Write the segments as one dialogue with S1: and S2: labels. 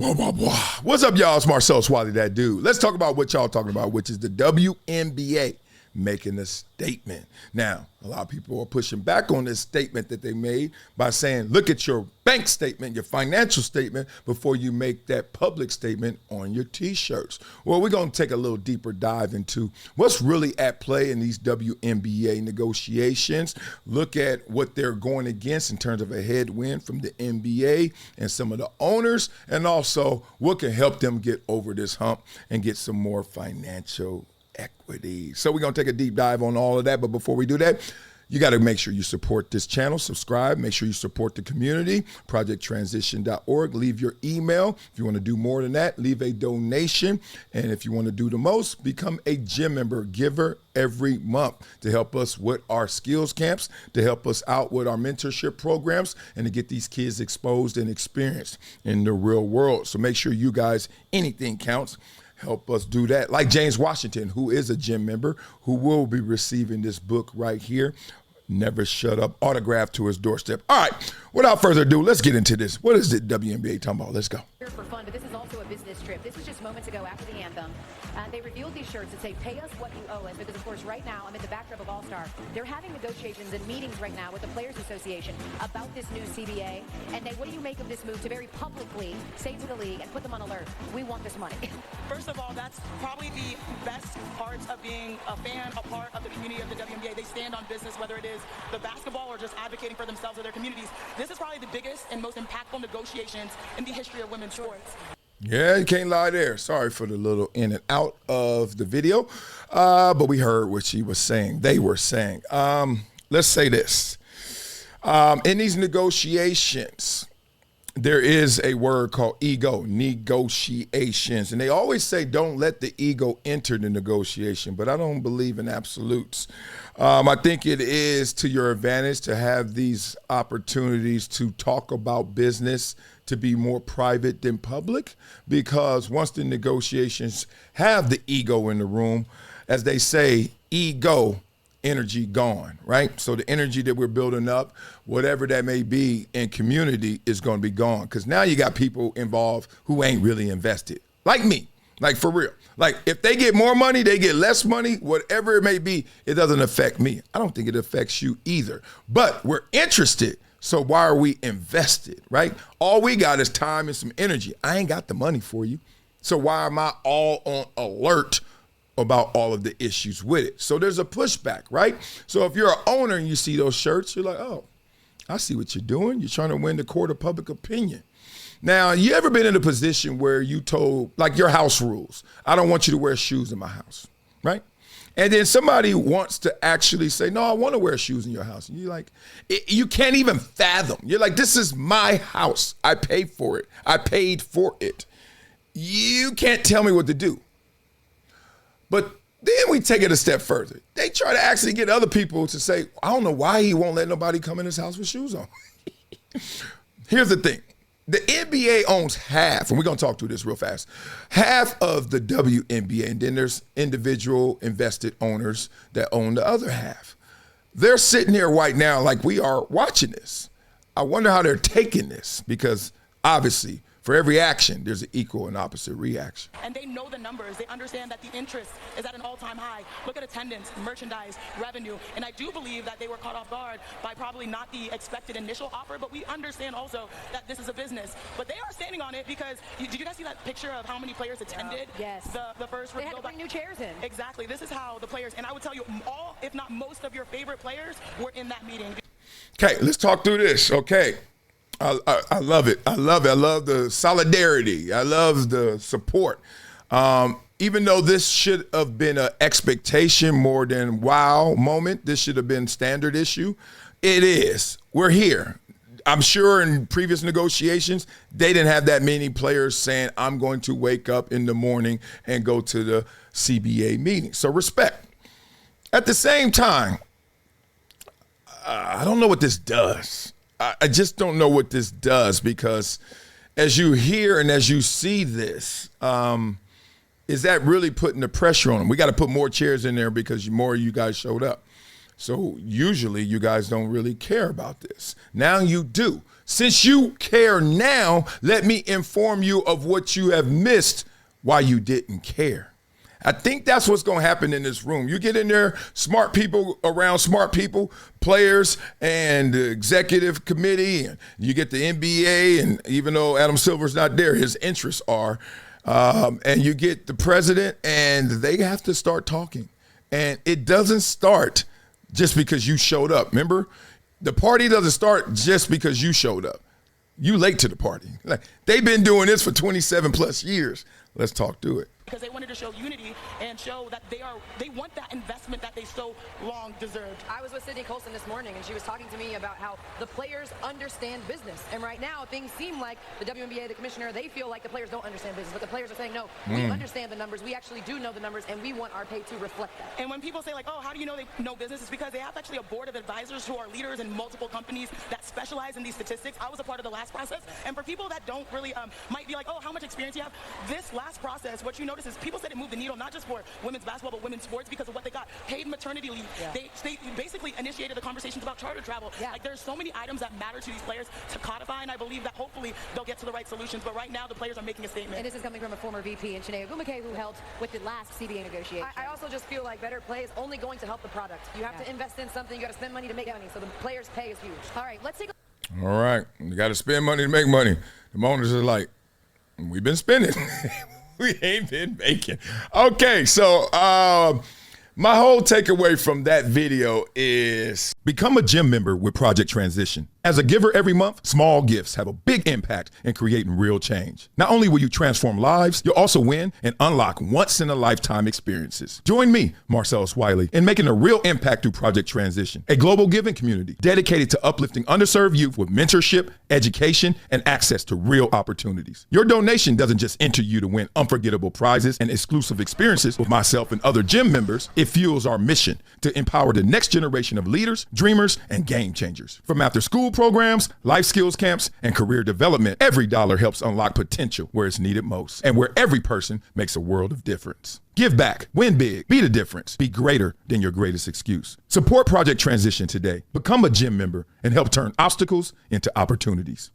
S1: Blah, blah, blah. What's up, y'all? It's Marcellus Wiley, that dude. Let's talk about what y'all talking about, which is the WNBA making a statement. Now, a lot of people are pushing back on this statement that they made by saying, look at your bank statement, your financial statement, before you make that public statement on your T-shirts. Well, we're going to take a little deeper dive into what's really at play in these WNBA negotiations, look at what they're going against in terms of a headwind from the NBA and some of the owners, and also what can help them get over this hump and get some more financial equity. So we're going to take a deep dive on all of that. But before we do that, you got to make sure you support this channel, subscribe, make sure you support the community, projecttransition.org. Leave your email. If you want to do more than that, leave a donation. And if you want to do the most, become a gym member giver every month to help us with our skills camps, to help us out with our mentorship programs, and to get these kids exposed and experienced in the real world. So make sure you guys, anything counts. Help us do that. Like James Washington, who is a gym member, who will be receiving this book right here, Never Shut Up, autographed to his doorstep. All right, without further ado, let's get into this. What is the WNBA talking about? Let's go.
S2: Here for fun, but this is also a business trip. This was just moments ago after the anthem. They revealed these shirts that say, pay us what you owe us, because, of course, right now, I'm in the backdrop of All-Star. They're having negotiations and meetings right now with the Players Association about this new CBA. And what do you make of this move to very publicly say to the league and put them on alert? We want this money.
S3: First of all, that's probably the best parts of being a fan, a part of the community of the WNBA. They stand on business, whether it is the basketball or just advocating for themselves or their communities. This is probably the biggest and most impactful negotiations in the history of women's sports.
S1: Yeah, you can't lie there. Sorry for the little in and out of the video, but we heard what she was saying. They were saying. Let's say this. In these negotiations, there is a word called ego, negotiations. And they always say don't let the ego enter the negotiation, but I don't believe in absolutes. I think it is to your advantage to have these opportunities to talk about business, to be more private than public, because once the negotiations have the ego in the room, as they say, ego, energy gone, right? So the energy that we're building up, whatever that may be in community, is going to be gone, because now you got people involved who ain't really invested, like me, like for real. Like if they get more money, they get less money, whatever it may be, it doesn't affect me. I don't think it affects you either, but we're interested. So why are we invested, right? All we got is time and some energy. I ain't got the money for you. So why am I all on alert about all of the issues with it? So there's a pushback, right? So if you're an owner and you see those shirts, you're like, oh, I see what you're doing. You're trying to win the court of public opinion. Now, you ever been in a position where you told, like your house rules, I don't want you to wear shoes in my house, right? And then somebody wants to actually say, no, I want to wear shoes in your house. And you're like, you can't even fathom. You're like, this is my house. I paid for it. I paid for it. You can't tell me what to do. But then we take it a step further. They try to actually get other people to say, I don't know why he won't let nobody come in his house with shoes on. Here's the thing. The NBA owns half, and we're going to talk through this real fast, half of the WNBA, and then there's individual invested owners that own the other half. They're sitting here right now like we are watching this. I wonder how they're taking this, because obviously for every action, there's an equal and opposite reaction.
S3: And they know the numbers. They understand that the interest is at an all-time high. Look at attendance, merchandise, revenue. And I do believe that they were caught off guard by probably not the expected initial offer, but we understand also that this is a business. But they are standing on it because, did you guys see that picture of how many players attended?
S2: Yes.
S3: The first
S2: They had to bring new chairs in.
S3: Exactly. This is how the players, and I would tell you all, if not most of your favorite players were in that meeting.
S1: Okay, let's talk through this, okay? I love it. I love it. I love the solidarity. I love the support. Even though this should have been an expectation more than wow moment, this should have been standard issue. It is. We're here. I'm sure in previous negotiations, they didn't have that many players saying, I'm going to wake up in the morning and go to the CBA meeting. So respect. At the same time, I don't know what this does. I just don't know what this does, because as you hear and as you see this, is that really putting the pressure on them? We got to put more chairs in there because more of you guys showed up. So usually you guys don't really care about this. Now you do. Since you care now, let me inform you of what you have missed while you didn't care. I think that's what's going to happen in this room. You get in there, smart people around smart people, players and the executive committee, and you get the NBA, and even though Adam Silver's not there, his interests are. And you get the president, and they have to start talking. And it doesn't start just because you showed up. Remember, the party doesn't start just because you showed up. You late to the party. Like, they've been doing this for 27 plus years. Let's talk through it.
S3: Because they wanted to show unity and show that they want that investment that they so long deserved.
S2: I was with Sydney Colson this morning, and she was talking to me about how the players understand business. And right now, things seem like the WNBA, the commissioner, they feel like the players don't understand business. But the players are saying, no, we understand the numbers. We actually do know the numbers, and we want our pay to reflect that.
S3: And when people say, like, oh, how do you know they know business? It's because they have actually a board of advisors who are leaders in multiple companies that specialize in these statistics. I was a part of the last process. And for people that don't really, might be like, oh, how much experience you have? This last process, what you notice is people said it moved the needle, not just for women's basketball, but women's sports, because of what they got. Paid maternity leave. Yeah. They basically initiated the conversations about charter travel. Yeah. Like, there's so many items that matter to these players to codify, and I believe that hopefully they'll get to the right solutions. But right now, the players are making a statement.
S2: And this is coming from a former VP in Chinea Gumake, who helped with the last CBA negotiation. I also just feel like better play is only going to help the product. You have to invest in something. You got to spend money to make money. So the players' pay is huge. All right, let's take a...
S1: All right. You got to spend money to make money. The owners are like, we've been spending. We ain't been making. Okay, so my whole takeaway from that video is become a gym member with Project Transition. As a giver every month, small gifts have a big impact in creating real change. Not only will you transform lives, you'll also win and unlock once-in-a-lifetime experiences. Join me, Marcellus Wiley, in making a real impact through Project Transition, a global giving community dedicated to uplifting underserved youth with mentorship, education, and access to real opportunities. Your donation doesn't just enter you to win unforgettable prizes and exclusive experiences with myself and other gym members. It fuels our mission to empower the next generation of leaders, dreamers, and game changers. From after-school programs, life skills camps, and career development, every dollar helps unlock potential where it's needed most and where every person makes a world of difference. Give back, win big, be the difference, be greater than your greatest excuse. Support Project Transition today. Become a gym member and help turn obstacles into opportunities.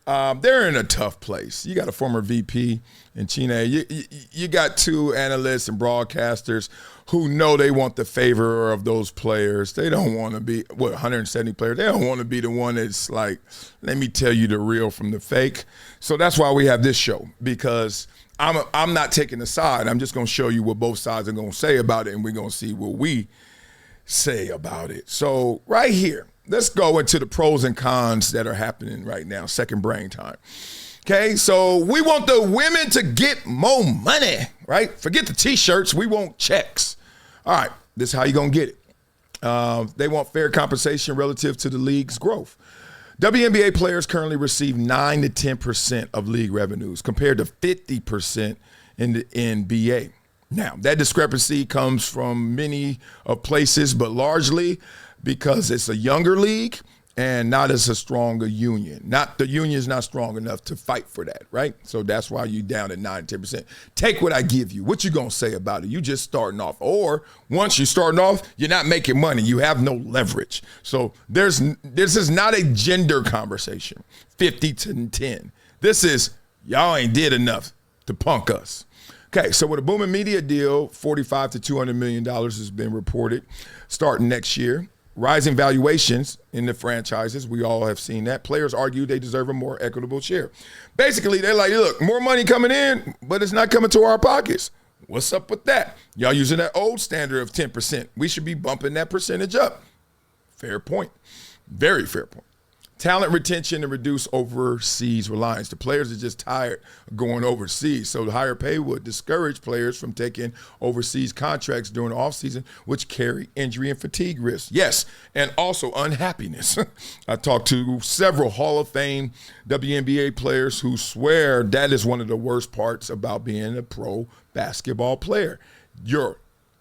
S1: They're in a tough place. You got a former VP in China. You got two analysts and broadcasters who know they want the favor of those players. They don't want to be, 170 players. They don't want to be the one that's like, let me tell you the real from the fake. So that's why we have this show, because I'm not taking a side. I'm just going to show you what both sides are going to say about it, and we're going to see what we say about it. So right here, let's go into the pros and cons that are happening right now, second brain time. Okay, so we want the women to get more money, right? Forget the T-shirts, we want checks. All right, this is how you're going to get it. They want fair compensation relative to the league's growth. WNBA players currently receive 9 to 10% of league revenues compared to 50% in the NBA. Now, that discrepancy comes from many places, but largely because it's a younger league and not as a stronger union. The union's not strong enough to fight for that, right? So that's why you down at 9 to 10%. Take what I give you. What you gonna say about it? You just starting off. Or once you're starting off, you're not making money. You have no leverage. So this is not a gender conversation, 50 to 10. This is, y'all ain't did enough to punk us. Okay, so with a booming media deal, $45 to $200 million has been reported starting next year. Rising valuations in the franchises, we all have seen that. Players argue they deserve a more equitable share. Basically, they're like, look, more money coming in, but it's not coming to our pockets. What's up with that? Y'all using that old standard of 10%. We should be bumping that percentage up. Fair point. Very fair point. Talent retention and reduce overseas reliance. The players are just tired of going overseas. So the higher pay would discourage players from taking overseas contracts during the offseason, which carry injury and fatigue risks. Yes, and also unhappiness. I talked to several Hall of Fame WNBA players who swear that is one of the worst parts about being a pro basketball player. You're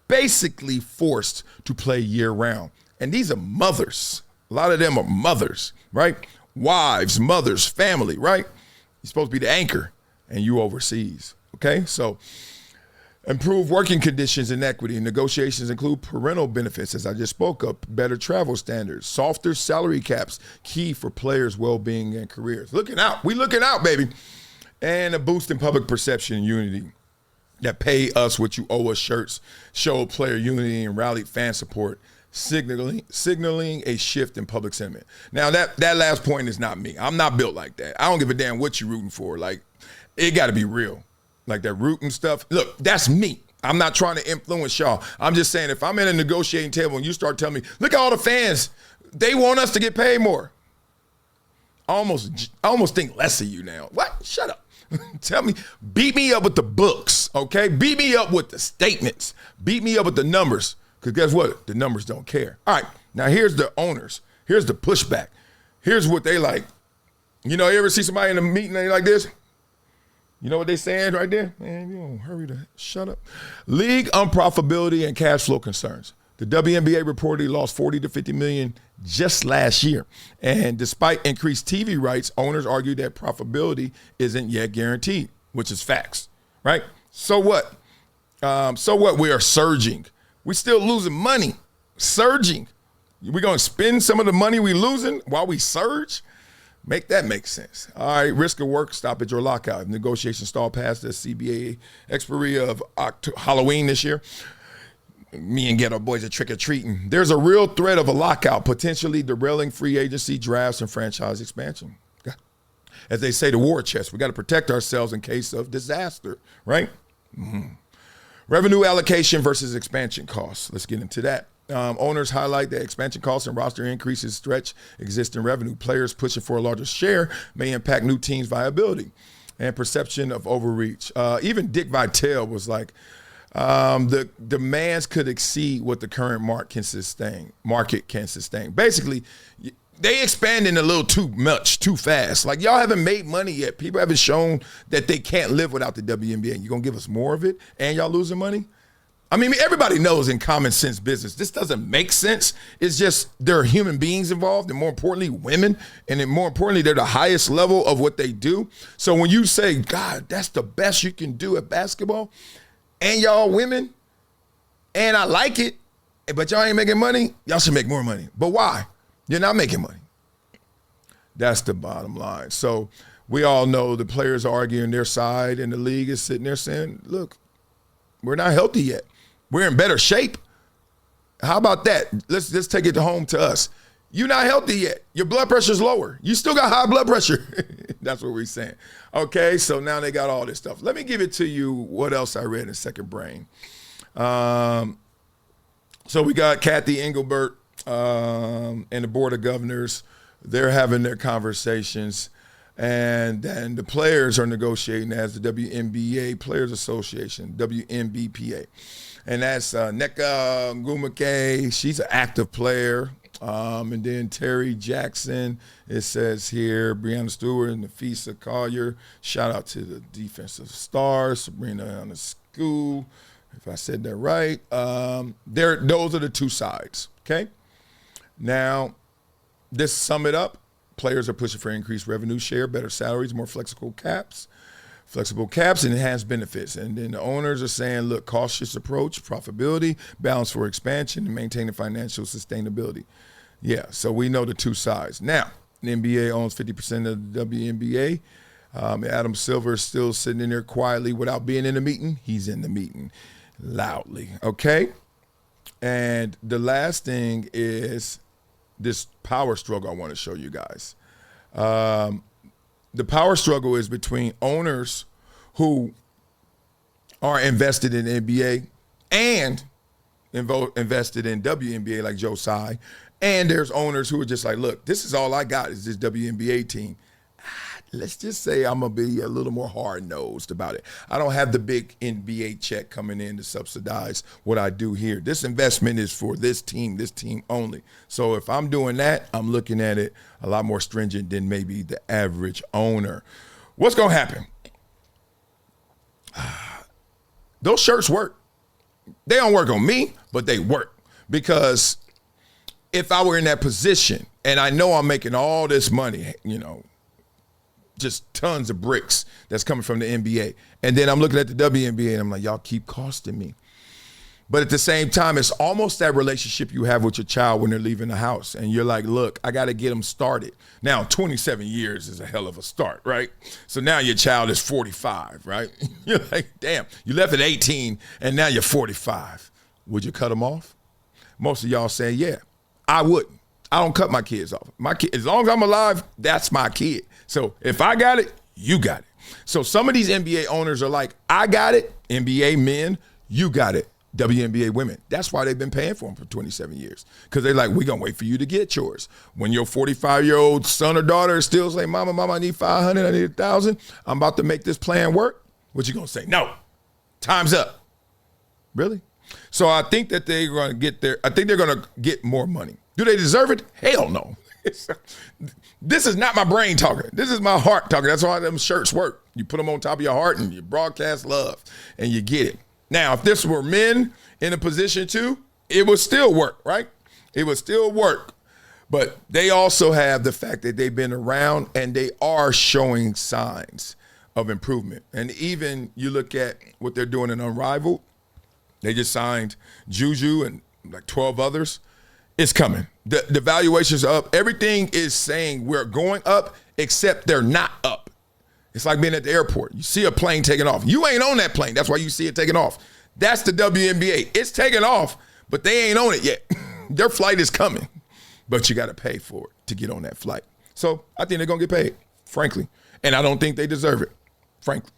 S1: basically forced to play year-round. And these are mothers. A lot of them are mothers, right? Wives, mothers, family, right? You're supposed to be the anchor, and you overseas, okay? So Improve working conditions and equity. Negotiations include parental benefits, as I just spoke of, better travel standards, softer salary caps, key for players' well-being and careers. Looking out. We looking out, baby. And a boost in public perception and unity. That pay us what you owe us shirts, show player unity and rallied fan support, signaling a shift in public sentiment. Now, that last point is not me. I'm not built like that. I don't give a damn what you're rooting for. Like, it got to be real. Like that rooting stuff. Look, that's me. I'm not trying to influence y'all. I'm just saying if I'm at a negotiating table and you start telling me, look at all the fans, they want us to get paid more. I almost think less of you now. What? Shut up. Tell me, beat me up with the books, okay? Beat me up with the statements. Beat me up with the numbers. Because guess what? The numbers don't care. All right, now here's the owners. Here's the pushback. Here's what they like. You know, you ever see somebody in a meeting and they like this? You know what they saying right there? Man, you don't hurry to shut up. League unprofitability and cash flow concerns. The WNBA reportedly lost 40 to 50 million just last year. And despite increased TV rights, owners argue that profitability isn't yet guaranteed, which is facts, right? So what? We are surging. We're still losing money, surging. We're going to spend some of the money we're losing while we surge? Make that make sense. All right, risk of work stoppage or lockout. If negotiations stall past the CBA expiry of Halloween this year, me and Ghetto Boys are trick-or-treating. There's a real threat of a lockout, potentially derailing free agency drafts and franchise expansion. As they say, the war chest. We got to protect ourselves in case of disaster, right? Mm-hmm. Revenue allocation versus expansion costs. Let's get into that. Owners highlight that expansion costs and roster increases stretch existing revenue. Players pushing for a larger share may impact new teams' viability and perception of overreach. Even Dick Vitale was like, the demands could exceed what the current market can sustain. Basically, they expanding a little too much, too fast. Like, y'all haven't made money yet. People haven't shown that they can't live without the WNBA. You gonna give us more of it and y'all losing money? I mean, everybody knows in common sense business, this doesn't make sense. It's just there are human beings involved, and more importantly, women, and then more importantly, they're the highest level of what they do. So when you say, God, that's the best you can do at basketball, and y'all women, and I like it, but y'all ain't making money, y'all should make more money. But why? You're not making money. That's the bottom line. So we all know the players are arguing their side, and the league is sitting there saying, look, we're not healthy yet. We're in better shape. How about that? Let's just take it home to us. You're not healthy yet. Your blood pressure's lower. You still got high blood pressure. That's what we're saying. Okay, so now they got all this stuff. Let me give it to you what else I read in Second Brain. So we got Kathy Engelbert and the Board of Governors. They're having their conversations. And then the players are negotiating as the WNBA Players Association, WNBPA. And that's Nneka Ogwumike. She's an active player. And then Terry Jackson, it says here, Breanna Stewart and Nafisa Collier. Shout out to the defensive stars, Sabrina on the school, if I said that right. Those are the two sides, okay? Now, this sum it up. Players are pushing for increased revenue share, better salaries, more flexible caps, and enhanced benefits. And then the owners are saying, look, cautious approach, profitability, balance for expansion, and maintaining financial sustainability. Yeah, so we know the two sides. Now, the NBA owns 50% of the WNBA. Adam Silver is still sitting in there quietly without being in the meeting. He's in the meeting loudly, okay? And the last thing is this power struggle I want to show you guys. The power struggle is between owners who are invested in NBA and invested in WNBA like Joe Tsai, and there's owners who are just like, look, this is all I got is this WNBA team. Let's just say I'm going to be a little more hard-nosed about it. I don't have the big NBA check coming in to subsidize what I do here. This investment is for this team only. So if I'm doing that, I'm looking at it a lot more stringent than maybe the average owner. What's going to happen? Those shirts work. They don't work on me, but they work. Because if I were in that position and I know I'm making all this money, you know, just tons of bricks that's coming from the NBA. And then I'm looking at the WNBA and I'm like, y'all keep costing me. But at the same time, it's almost that relationship you have with your child when they're leaving the house. And you're like, look, I got to get them started. Now, 27 years is a hell of a start, right? So now your child is 45, right? You're like, damn, you left at 18 and now you're 45. Would you cut them off? Most of y'all saying, yeah, I wouldn't. I don't cut my kids off. My kid, as long as I'm alive, that's my kid. So if I got it, you got it. So some of these NBA owners are like, I got it, NBA men, you got it. WNBA women. That's why they've been paying for them for 27 years. Because they're like, we're going to wait for you to get yours. When your 45-year-old son or daughter is still saying, Mama, I need 500, I need 1,000. I'm about to make this plan work. What you going to say? No. Time's up. Really? So I think that they're going to get there. I think they're going to get more money. Do they deserve it? Hell no. This is not my brain talking. This is my heart talking. That's why them shirts work. You put them on top of your heart and you broadcast love and you get it. Now, if this were men in a position too, it would still work, right? It would still work. But they also have the fact that they've been around and they are showing signs of improvement. And even you look at what they're doing in Unrivaled, they just signed Juju and like 12 others. It's coming. The valuations are up. Everything is saying we're going up, except they're not up. It's like being at the airport. You see a plane taking off. You ain't on that plane. That's why you see it taking off. That's the WNBA. It's taking off, but they ain't on it yet. Their flight is coming, but you got to pay for it to get on that flight. So I think they're going to get paid, frankly. And I don't think they deserve it, frankly.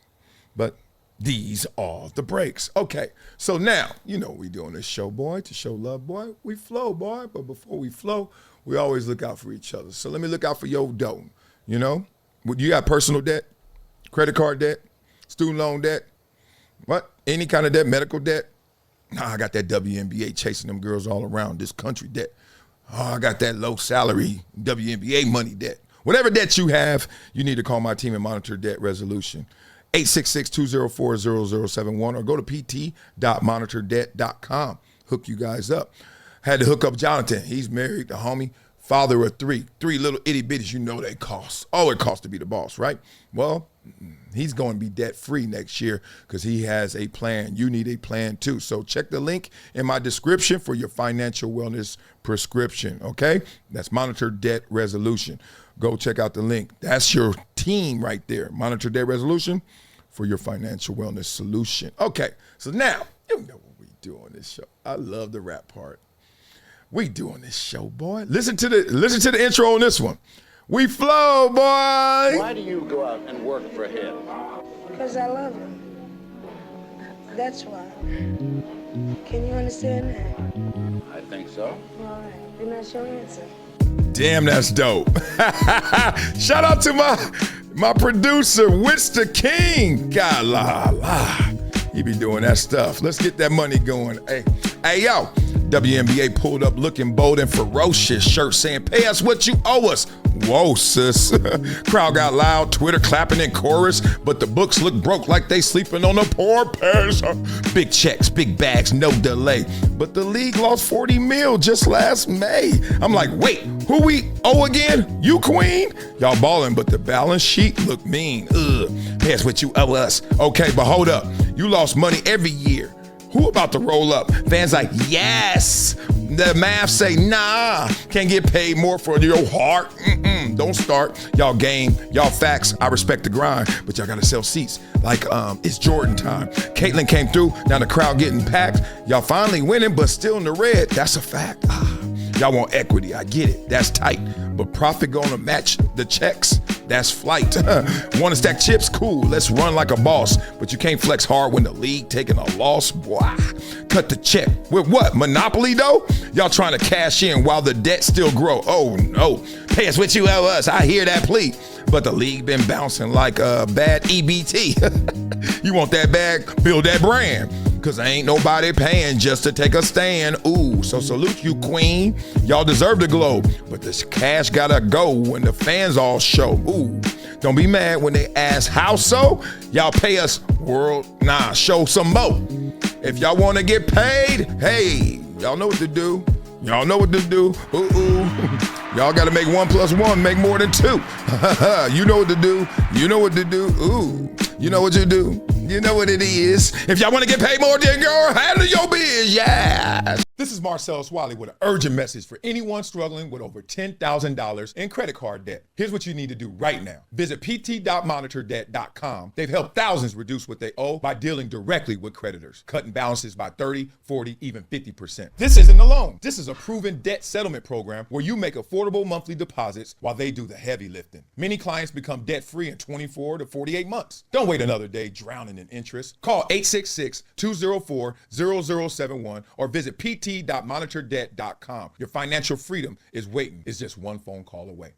S1: But these are the breaks. Okay, so now, you know we doing this show, boy, to show love, boy. We flow, boy, but before we flow, we always look out for each other. So let me look out for your dough, you know? You got personal debt? Credit card debt, student loan debt, what? Any kind of debt, medical debt. Nah, I got that WNBA chasing them girls all around this country debt. Oh, I got that low salary WNBA money debt. Whatever debt you have, you need to call my team and monitor debt resolution. 866-204-0071 or go to pt.monitordebt.com. Hook you guys up. Had to hook up Jonathan. He's married, the homie. Father of three little itty bitties, you know they cost. Oh, it costs to be the boss, right? Well, he's going to be debt-free next year because he has a plan. You need a plan too. So check the link in my description for your financial wellness prescription, okay? That's Monitor Debt Resolution. Go check out the link. That's your team right there. Monitor Debt Resolution for your financial wellness solution. Okay, so now, you know what we do on this show. I love the rap part. We doing this show, boy. Listen to the intro on this one. We flow, boy.
S4: Why do you go out and work for him?
S5: Because I love him. That's why. Can you understand that?
S4: I think so.
S5: All right. Then that's your answer.
S1: Damn, that's dope. Shout out to my producer, Witch the King. God, la. He be doing that stuff. Let's get that money going. Hey, yo. WNBA pulled up looking bold and ferocious. Shirt saying, pay us what you owe us. Whoa, sis. Crowd got loud, Twitter clapping in chorus, but the books look broke like they sleeping on a poor person. Big checks, big bags, no delay. But the league lost 40 mil just last May. I'm like, wait, who we owe again? You, queen? Y'all balling, but the balance sheet look mean. Ugh, pay us what you owe us. Okay, but hold up. You lost money every year. Who about to roll up? Fans like, yes. The math say, nah. Can't get paid more for your heart. Don't start. Y'all game, y'all facts. I respect the grind, but y'all gotta sell seats. Like it's Jordan time. Caitlyn came through. Now the crowd getting packed. Y'all finally winning, but still in the red. That's a fact. Y'all want equity. I get it. That's tight. But profit gonna match the checks. That's flight. Want to stack chips? Cool. Let's run like a boss. But you can't flex hard when the league taking a loss. Boy, cut the check. With what? Monopoly though? Y'all trying to cash in while the debt still grow. Oh no. Pay us what you owe us. I hear that plea. But the league been bouncing like a bad EBT. You want that bag? Build that brand. Cause ain't nobody paying just to take a stand. Ooh, so salute you, queen. Y'all deserve the glow. But this cash gotta go when the fans all show. Ooh, don't be mad when they ask how so. Y'all pay us show some more. If y'all wanna get paid, hey, y'all know what to do. Y'all know what to do. Ooh. Y'all got to make 1 + 1 make more than 2. You know what to do. You know what to do. Ooh, you know what you do. You know what it is. If y'all want to get paid more, then go handle your biz. Yes. This is Marcellus Wiley with an urgent message for anyone struggling with over $10,000 in credit card debt. Here's what you need to do right now. Visit pt.monitordebt.com. They've helped thousands reduce what they owe by dealing directly with creditors, cutting balances by 30, 40, even 50%. This isn't a loan. This is a proven debt settlement program where you make affordable monthly deposits while they do the heavy lifting. Many clients become debt-free in 24 to 48 months. Don't wait another day drowning in interest. Call 866-204-0071 or visit pt.monitordebt.com. Your financial freedom is waiting. It's just one phone call away.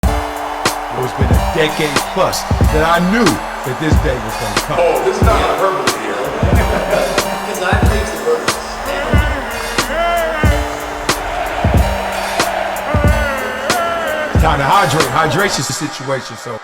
S1: It's been a decade plus that I knew that this day was going to come. Oh, this is not hyperbole here.
S6: Because I think the verse.
S1: Time to hydrate. Hydration's the situation, so